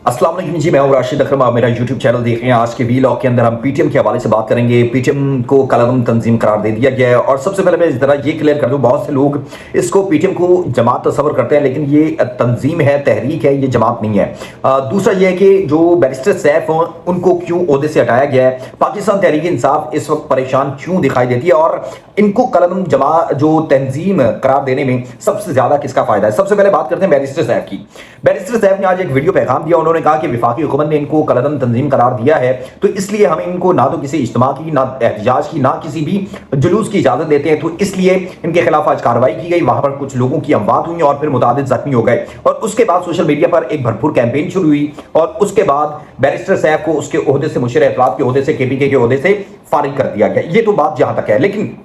अस्सलाम वालेकुम जी, मैं हूं राशिद अकरम। आप मेरा यूट्यूब चैनल देख रहे हैं। आज के वीलॉग के अंदर हम पीटीएम के हवाले से बात करेंगे। पीटीएम को कलअदम तंजीम करार दे दिया गया है और सबसे पहले मैं इस तरह ये क्लियर कर दूं, बहुत से लोग इसको पीटीएम को जमात तस्वर करते हैं, लेकिन ये तंजीम है, तहरीक है, ये जमात नहीं है। दूसरा ये है कि जो बैरिस्टर सैफ हैं उनको क्यों ओहदे से हटाया गया है, पाकिस्तान तहरीक इंसाफ इस वक्त परेशान क्यों दिखाई देती है और इनको कलअदम जमा जो तंजीम करार देने में सबसे ज्यादा किसका फायदा है। सबसे पहले बात करते हैं बैरिस्टर साहब की। बैरिस्टर साहब ने आज एक वीडियो पैगाम दिया। उन्होंने कहा कि वफाकी हुकूमत ने इनको कलअदम तंजीम करार दिया है, तो इसलिए हम इनको ना तो किसी इज्तिमा की, ना एहतजाज की, ना किसी भी जुलूस की इजाजत देते हैं। तो इसलिए इनके खिलाफ आज कार्रवाई की गई। वहां पर कुछ लोगों की अमवात हुई और फिर मुतादिद जख्मी हो गए और उसके बाद सोशल मीडिया पर एक भरपूर कैंपेन शुरू हुई और उसके बाद बैरिस्टर साहब को उसके ओहदे से, मुशीर इत्तलात के ओहदे से, केपीके के ओहदे से फारिग कर दिया गया। ये तो बात जहां तक है, लेकिन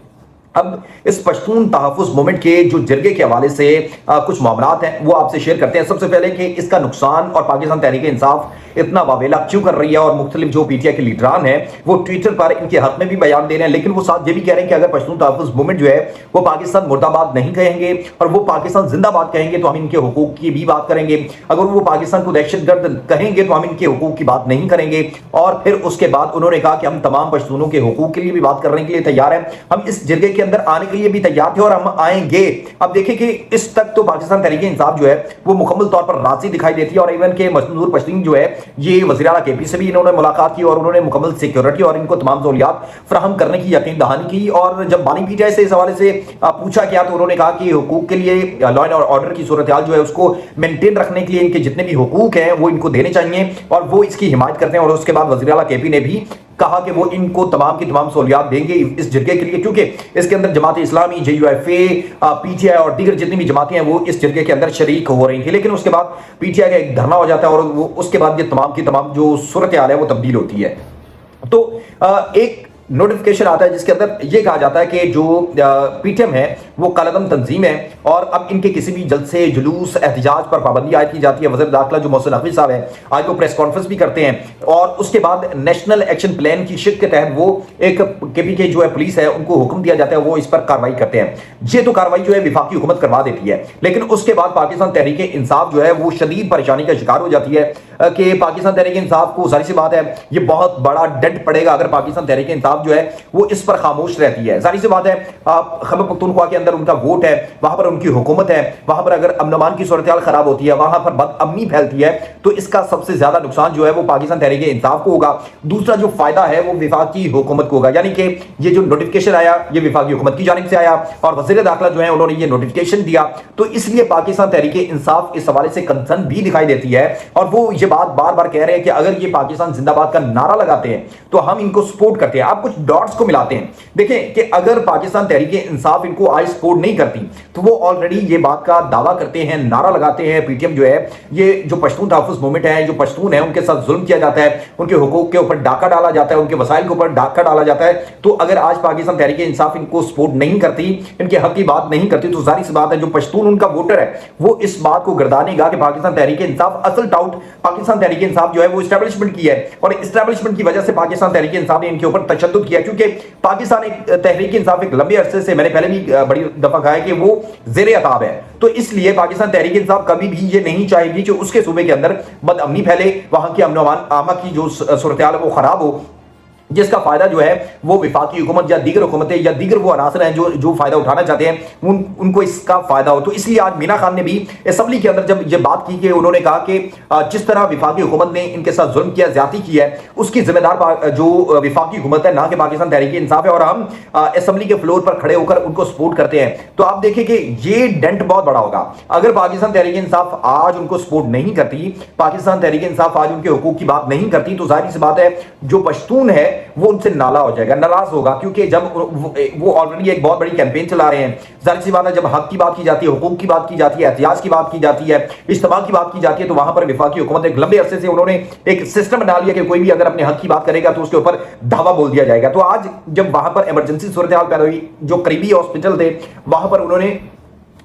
अब इस पश्तून तहफ़्फ़ुज़ मूवमेंट के जो जरगे के हवाले से कुछ मामलात हैं वो आपसे शेयर करते हैं। सबसे पहले कि इसका नुकसान और पाकिस्तान तहरीक इंसाफ इतना वावेला क्यों कर रही है और मुख्तलिफ जो पीटीआई के लीडरान हैं वो ट्विटर पर इनके हक में भी बयान दे रहे हैं, लेकिन वो साथ ये भी कह रहे हैं कि अगर पश्तून तहफ़्फ़ुज़ मूवमेंट जो है वो पाकिस्तान मुर्दाबाद नहीं कहेंगे और वो पाकिस्तान जिंदाबाद कहेंगे तो हम इनके हुकूक की भी बात करेंगे। अगर वो पाकिस्तान को दहशतगर्द कहेंगे तो हम इनके हुकूक की बात नहीं करेंगे। और फिर उसके बाद उन्होंने कहा कि हम तमाम पश्तूनों के हुकूक के लिए भी बात करने के लिए तैयार हैं, हम इस जरगे के अंदर आने के लिए भी तैयार थे और हम आएंगे। अब देखिए कि इस तक तो पाकिस्तान तहरीक इंसाफ जो है वो मुकम्मल तौर पर राजी दिखाई देती है और इवन के मसनूर पश्तीन जो है ये वज़ीर आला केपी से भी इन्होंने मुलाकात की और उन्होंने मुकम्मल सिक्योरिटी और इनको तमाम सहूलियात फराहम करने की यकीन दहानी की। और जब बानी पीटीआई से इस हवाले से पूछा गया तो उन्होंने कहा कि हुकूक के लिए, लॉ एंड ऑर्डर की सूरत हाल जो है उसको मेंटेन रखने के लिए इनके जितने भी हुकूक हैं वो इनको देने चाहिए और वो इसकी हिमायत करते हैं। और उसके बाद वज़ीर आला केपी ने भी कहा कि वो इनको तमाम की तमाम सहूलियात देंगे इस जरगे के लिए, क्योंकि इसके अंदर जमात इस्लामी, JUIF, पीटीआई और दीगर जितनी भी जमातें हैं वो इस जरगे के अंदर शरीक हो रही थी। लेकिन उसके बाद पीटीआई का एक धरना हो जाता है और वो उसके बाद ये तमाम की तमाम जो सूरत हाल है वो तब्दील होती है। तो एक नोटिफिकेशन आता है जिसके अंदर यह कहा जाता है कि जो पीटीएम है वो कलअदम तंजीम है और अब इनके किसी भी जलसे, जुलूस, एहतजाज पर पाबंदी आयद की जाती है। वज़ीर दाखिला जो मोहसिन नकवी साहब है आज वो प्रेस कॉन्फ्रेंस भी करते हैं और उसके बाद नेशनल एक्शन प्लान की शिक के तहत वो एक केपीके जो है पुलिस है उनको हुक्म दिया जाता है, वो इस पर कार्रवाई करते हैं। ये तो कार्रवाई जो है विफाकी हुकूमत करवा देती है, लेकिन उसके बाद पाकिस्तान तहरीक इंसाफ जो है वो शदीद परेशानी का शिकार हो जाती है कि पाकिस्तान तहरीक इंसाफ को, जाहिर सी बात है ये बहुत बड़ा डेंट पड़ेगा अगर पाकिस्तान तहरीक इंसाफ जो है वो इस पर खामोश रहती है। जाहिर सी बात है खैबर पख्तूनख्वा के अंदर उनका वोट है, वहां पर उनकी हुकूमत है, वहां पर अगर अमन अमान की सूरत हाल खराब होती है, वहां पर बदअमनी फैलती है, तो इसका सबसे ज्यादा नुकसान जो है वो पाकिस्तान तहरीक इंसाफ को होगा। दूसरा जो फायदा है वो विफाकी हुकूमत को होगा, यानी कि ये जो नोटिफिकेशन आया ये विफाकी हुकूमत की जानिब से आया और वज़ीर दाखिला जो है उन्होंने ये नोटिफिकेशन दिया, तो इसलिए पाकिस्तान तहरीक इंसाफ इस हवाले से कंसर्न भी दिखाई देती है और वो ये बात बार बार कह रहे हैं कि अगर ये पाकिस्तान जिंदाबाद का नारा लगाते हैं तो हम इनको सपोर्ट करते हैं। आप कुछ डॉट्स को मिलाते हैं, देखें कि अगर पाकिस्तान तहरीक इंसाफ इनको आज सपोर्ट नहीं करती तो वो ऑलरेडी ये बात का दावा करते हैं, नारा लगाते हैं, पीटीएम जो है ये जो पश्तून तहफ़्फ़ुज़ मूवमेंट है, जो पश्तून है उनके साथ जुल्म किया जाता है, उनके हुकूक के ऊपर डाका डाला जाता है, उनके वसाइल के ऊपर डाका डाला जाता है। तो अगर आज पाकिस्तान तहरीक इंसाफ इनको सपोर्ट नहीं करती, इनके हक की बात नहीं करती, तो जाहिर सी बात है जो पश्तून उनका वोटर है वो इस बात को गर्दानेगा कि पाकिस्तान तहरीक इंसाफ, असल टाउट पाकिस्तान तहरीक इंसाफ जो है वो इस्टेब्लिशमेंट की है और इस्टेब्लिशमेंट की वजह से पाकिस्तान तहरीक इंसाफ ने इनके ऊपर तशद्दुद किया, क्योंकि पाकिस्तान एक तहरीक इंसाफ एक लंबे अरसे से, मैंने पहले भी बड़ी दफा कहा है कि वो ज़ेरे अताब है। तो इसलिए पाकिस्तान तहरीक इंसाफ कभी भी ये नहीं चाहेगी कि उसके सूबे के अंदर बदअमनी फैले, वहां की अमन अमान आमा की जो सूरत हाल है वो खराब हो, जिसका फायदा जो है वो विफाकी हुकूमत या दीगर हुकूमतें या दीगर वो अनासर हैं जो फायदा उठाना चाहते हैं उनको इसका फायदा हो। तो इसलिए आज मीना खान ने भी असेंबली के अंदर जब ये बात की कि उन्होंने कहा कि जिस तरह विफाकी हुकूमत ने इनके साथ जुल्म किया, ज्यादती की है, उसकी जिम्मेदार जो विफाकी हुकूमत है ना कि पाकिस्तान तहरीक इंसाफ है और हम असेंबली के फ्लोर पर खड़े होकर उनको सपोर्ट करते हैं। तो आप देखें कि ये डेंट बहुत बड़ा होगा अगर पाकिस्तान तहरीक इंसाफ आज उनको सपोर्ट नहीं करती, पाकिस्तान तहरीक इंसाफ आज उनके हुकूक की बात नहीं करती, तो जाहिर सी बात है जो पश्तून है वो उनसे नाला हो जाएगा, नाराज होगा, क्योंकि जब वो ऑलरेडी एक बहुत बड़ी कैंपेन चला रहे हैं। जाहिर सी बात है जब हक की बात की जाती है, हुकूक की बात की जाती है, एहतियाज की बात की जाती है, इज्तिमा की बात की जाती है, तो वहां पर विफाकी हुकूमत एक लंबे अरसे से उन्होंने एक सिस्टम बना लिया कि कोई भी अगर अपने हक की बात करेगा तो उसके ऊपर धावा बोल दिया जाएगा। तो आज जब वहां पर इमरजेंसी सूरत हाल पैदा हुई, जो करीबी हॉस्पिटल थे वहां पर उन्होंने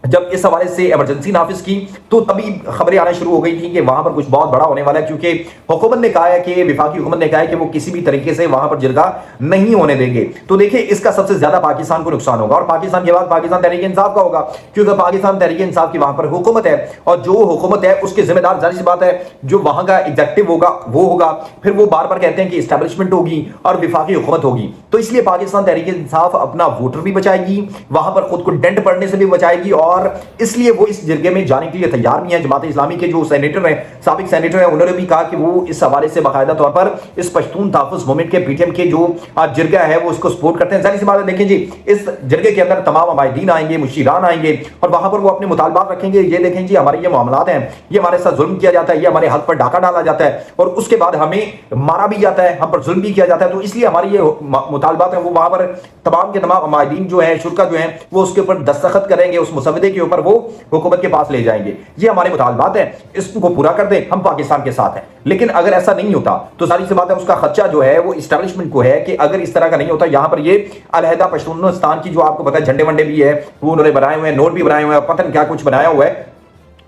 जब इस हवाले से इमरजेंसी नाफिज की तो तभी खबरें आना शुरू हो गई थी कि वहां पर कुछ बहुत बड़ा होने वाला है, क्योंकि हुकूमत ने कहा है कि विफाकी हुकूमत ने कहा है कि वो किसी भी तरीके से वहां पर जिरगा नहीं होने देंगे। तो देखिए इसका सबसे ज्यादा पाकिस्तान को नुकसान होगा, और पाकिस्तान के बाद पाकिस्तान तहरीक इंसाफ का होगा, क्योंकि पाकिस्तान तहरीक इंसाफ की वहां पर हुकूमत है, और जो हुकूमत है उसके जिम्मेदार जाहिर सी बात है जो वहां का एग्जेक्टिव होगा वो होगा। फिर वो बार बार कहते हैं कि इस्टेब्लिशमेंट होगी और विफाकी हुकूमत होगी, तो इसलिए पाकिस्तान तहरीक इंसाफ अपना वोटर भी बचाएगी, वहां पर खुद को डेंट पड़ने से भी बचाएगी, और इसलिए वो इस जिरगे में जाने के लिए तैयार भी हैं। जमात इस्लामी के जो सेनेटर हैं, साबिक सेनेटर हैं, उन्होंने भी कहा कि वो इस हवाले से बाकायदा तौर पर इस पश्तून तहफ़्फ़ुज़ मूवमेंट के पीटीएम के जो जिरगा है वो उसको सपोर्ट करते हैं। जाहिर सी बात है, देखें जी इस जिरगे के अंदर तमाम अमायदीन आएंगे, मुशीरान आएंगे, और वहां पर वो अपने मुतालबात रखेंगे। ये देखें जी हमारे ये मामलात हैं, ये हमारे साथ जुल्म किया जाता है, ये हमारे हक पर डाका डाला जाता है, और उसके बाद हमें मारा भी जाता है, हम पर जुल्म भी किया जाता है। तो इसलिए हमारी ये मुतालबात है वो वहां पर तमाम के तमाम अमायदीन जो है, शुरा जो है, वो उसके ऊपर दस्तखत करेंगे, उस मुसवदे के ऊपर वो हुकूमत के पास ले जाएंगे। ये हमारे मुतालबात है, इसको पूरा कर दें, हम पाकिस्तान के साथ हैं। लेकिन अगर ऐसा नहीं होता तो सारी सी बात है उसका खर्चा जो है वो इस्टेब्लिशमेंट को है कि अगर इस तरह का नहीं होता, यहां पर ये अलहदा पश्तूनिस्तान की जो आपको पता है झंडे वंडे भी है वो उन्होंने बनाए हुए हैं, नोट भी बनाए हुए हैं, पता नहीं क्या कुछ बनाया हुआ है।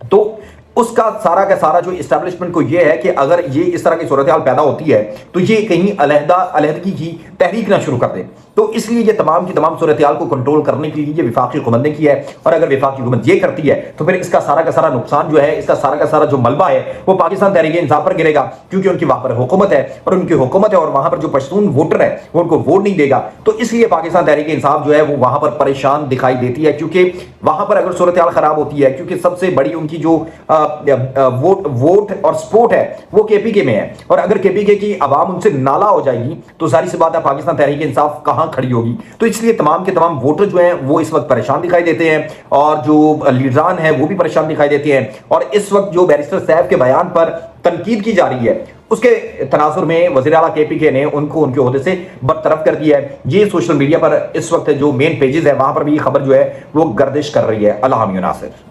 तो उसका सारा का सारा जो इस्टेब्लिशमेंट को ये है कि अगर ये इस तरह की सूरत हाल पैदा होती है तो ये कहीं अलहदगी की तहरीक ना शुरू कर दे। तो इसलिए ये तमाम की तमाम सूरत हाल को कंट्रोल करने के लिए ये विफाकी हुकूमत ने किया है, और अगर विफाकी हुकूमत ये करती है तो फिर इसका सारा का सारा नुकसान जो है, इसका सारा का सारा जो मलबा है वो पाकिस्तान तहरीक इंसाफ पर गिरेगा, क्योंकि उनकी वहां पर हुकूमत है, और उनकी हुकूमत है, और वहां पर जो पश्तून वोटर है वो उनको वोट नहीं देगा। तो इसलिए पाकिस्तान तहरीक इंसाफ जो है वो वहां पर परेशान दिखाई देती है, क्योंकि वहां पर अगर सूरत हाल खराब होती है, क्योंकि सबसे बड़ी उनकी जो वोट और सपोर्ट है वो केपीके में है, और अगर केपीके की आवाम उनसे नाला हो जाएगी तो सारी सी बात है पाकिस्तान तहरीक इंसाफ कहां खड़ी होगी। तो इसलिए तमाम के तमाम वोटर जो हैं वो इस वक्त परेशान दिखाई देते हैं, और जो लीडरान हैं वो भी परेशान दिखाई देते हैं। और इस वक्त जो बैरिस्टर साहब के बयान पर तनकीद की जा रही है उसके तनासुर में वज़ीर आला केपीके ने उनको उनके ओहदे से बरतरफ कर दिया है। ये सोशल मीडिया पर इस वक्त जो मेन पेजेस है वहां पर भी खबर जो है वो गर्दिश कर रही है। अल्लाह हामिद नासिर।